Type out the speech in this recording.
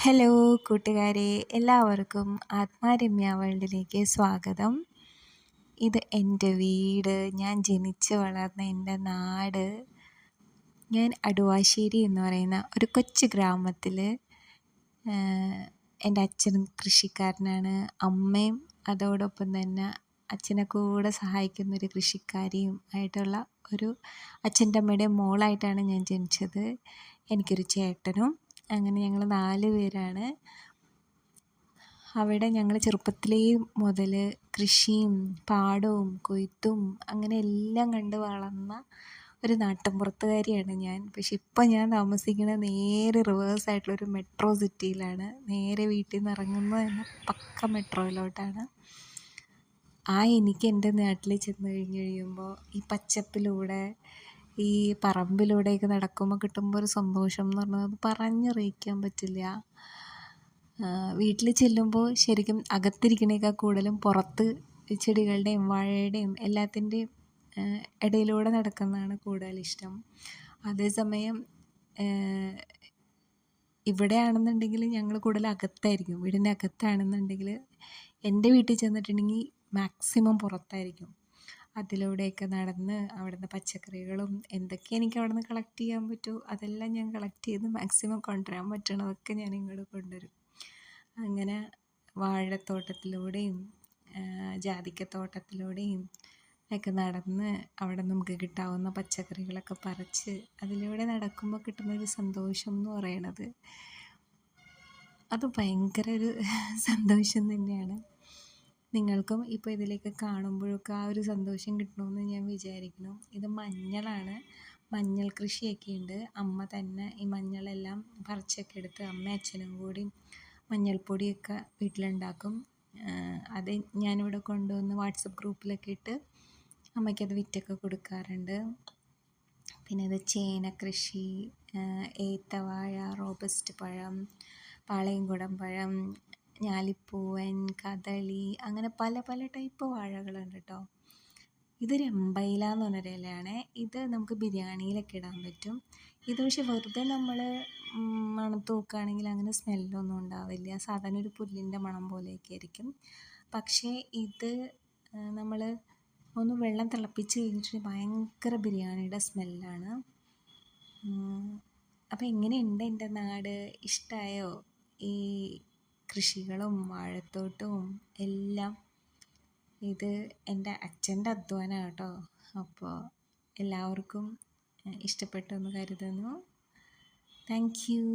Hello കൂട്ടുകാരെ, എല്ലാവർക്കും ആത്മാരമ്യ വേൾഡിലേക്ക് സ്വാഗതം. ഇത് എൻ്റെ വീട്, ഞാൻ ജനിച്ച് വളർന്ന എൻ്റെ നാട്. ഞാൻ അടുവാശ്ശേരി എന്ന് പറയുന്ന ഒരു കൊച്ചു ഗ്രാമത്തിൽ, എൻ്റെ അച്ഛൻ കൃഷിക്കാരനാണ്, അമ്മയും അതോടൊപ്പം തന്നെ അച്ഛനെ കൂടെ സഹായിക്കുന്നൊരു കൃഷിക്കാരിയും ആയിട്ടുള്ള ഒരു അച്ഛൻ്റെ അമ്മയുടെയും മോളായിട്ടാണ് ഞാൻ ജനിച്ചത്. എനിക്കൊരു ചേട്ടനും. അങ്ങനെ ഞങ്ങൾ 4 പേരാണ്. അവിടെ ഞങ്ങൾ ചെറുപ്പത്തിലേ മുതൽ കൃഷിയും പാടവും കൊയ്ത്തും അങ്ങനെ എല്ലാം കണ്ട് വളർന്ന ഒരു നാട്ടിൻപുറത്തുകാരിയാണ് ഞാൻ. പക്ഷെ ഇപ്പം ഞാൻ താമസിക്കുന്നത് നേരെ റിവേഴ്സായിട്ടുള്ളൊരു മെട്രോ സിറ്റിയിലാണ്. നേരെ വീട്ടിൽ നിന്ന് ഇറങ്ങുന്നത് തന്നെ പക്ക മെട്രോയിലോട്ടാണ്. എനിക്ക് എൻ്റെ നാട്ടിൽ ചെന്ന് കഴിയുമ്പോൾ ഈ പച്ചപ്പിലൂടെ ഈ പറമ്പിലൂടെയൊക്കെ നടക്കുമ്പോൾ കിട്ടുമ്പോൾ ഒരു സന്തോഷം എന്ന് പറഞ്ഞാൽ അത് പറഞ്ഞറിയിക്കാൻ പറ്റില്ല. വീട്ടിൽ ചെല്ലുമ്പോൾ ശരിക്കും അകത്തിരിക്കണേക്കാൾ കൂടുതലും പുറത്ത് ചെടികളുടെയും വാഴയുടെയും എല്ലാത്തിൻ്റെയും ഇടയിലൂടെ നടക്കുന്നതാണ് കൂടുതലിഷ്ടം. അതേസമയം ഇവിടെയാണെന്നുണ്ടെങ്കിൽ ഞങ്ങൾ കൂടുതൽ അകത്തായിരിക്കും. വീടിൻ്റെ അകത്താണെന്നുണ്ടെങ്കിൽ എൻ്റെ വീട്ടിൽ ചെന്നിട്ടുണ്ടെങ്കിൽ മാക്സിമം പുറത്തായിരിക്കും. അതിലൂടെയൊക്കെ നടന്ന് അവിടുന്ന് പച്ചക്കറികളും എന്തൊക്കെ എനിക്ക് അവിടെ നിന്ന് കളക്ട് ചെയ്യാൻ പറ്റുമോ അതെല്ലാം ഞാൻ കളക്ട് ചെയ്ത് മാക്സിമം കൊണ്ടുവരാൻ പറ്റണതൊക്കെ ഞാൻ ഇങ്ങോട്ട് കൊണ്ടുവരും. അങ്ങനെ വാഴത്തോട്ടത്തിലൂടെയും ജാതിക്കത്തോട്ടത്തിലൂടെയും ഒക്കെ നടന്ന് അവിടെ നമുക്ക് കിട്ടാവുന്ന പച്ചക്കറികളൊക്കെ പറിച്ച് അതിലൂടെ നടക്കുമ്പോൾ കിട്ടുന്നൊരു സന്തോഷം എന്ന് പറയണത് അത് ഭയങ്കര ഒരു സന്തോഷം തന്നെയാണ്. നിങ്ങൾക്കും ഇപ്പോൾ ഇതിലേക്ക് കാണുമ്പോഴൊക്കെ ആ ഒരു സന്തോഷം കിട്ടണമെന്ന് ഞാൻ വിചാരിക്കുന്നു. ഇത് മഞ്ഞളാണ്, മഞ്ഞൾ കൃഷിയൊക്കെ ഉണ്ട്. അമ്മ തന്നെ ഈ മഞ്ഞളെല്ലാം പറിച്ചൊക്കെ എടുത്ത് അമ്മയും അച്ഛനും കൂടി മഞ്ഞൾപ്പൊടിയൊക്കെ വീട്ടിലുണ്ടാക്കും. അത് ഞാനിവിടെ കൊണ്ടുവന്ന് വാട്സപ്പ് ഗ്രൂപ്പിലൊക്കെ ഇട്ട് അമ്മയ്ക്കത് വിറ്റൊക്കെ കൊടുക്കാറുണ്ട്. പിന്നെ ഇത് ചേന കൃഷി, ഏത്തവാഴ, റോബസ്റ്റ് പഴം, പാളയംകുടം പഴം, ഞാലിപ്പൂവൻ, കദളി, അങ്ങനെ പല പല ടൈപ്പ് വാഴകളുണ്ട് കേട്ടോ. ഇതൊരു എമ്പയില എന്ന് പറഞ്ഞൊരു ഇലയാണ്. ഇത് നമുക്ക് ബിരിയാണിയിലൊക്കെ ഇടാൻ പറ്റും. ഇത് പക്ഷെ വെറുതെ നമ്മൾ മണത്ത് നോക്കുകയാണെങ്കിൽ അങ്ങനെ സ്മെല്ലൊന്നും ഉണ്ടാവില്ല. സാധാരണ ഒരു പുല്ലിൻ്റെ മണം പോലെയൊക്കെ ആയിരിക്കും. പക്ഷേ ഇത് നമ്മൾ ഒന്ന് വെള്ളം തിളപ്പിച്ച് കഴിഞ്ഞിട്ട് ഭയങ്കര ബിരിയാണിയുടെ സ്മെല്ലാണ്. അപ്പോൾ എങ്ങനെയുണ്ട് എൻ്റെ നാട്? ഇഷ്ടമായോ? ഈ കൃഷികളും വാഴത്തോട്ടവും എല്ലാം ഇത് എൻ്റെ അച്ഛൻ്റെ അധ്വാനമാണ് കേട്ടോ. അപ്പോൾ എല്ലാവർക്കും ഇഷ്ടപ്പെട്ടു എന്ന് കരുതുന്നു. Thank you.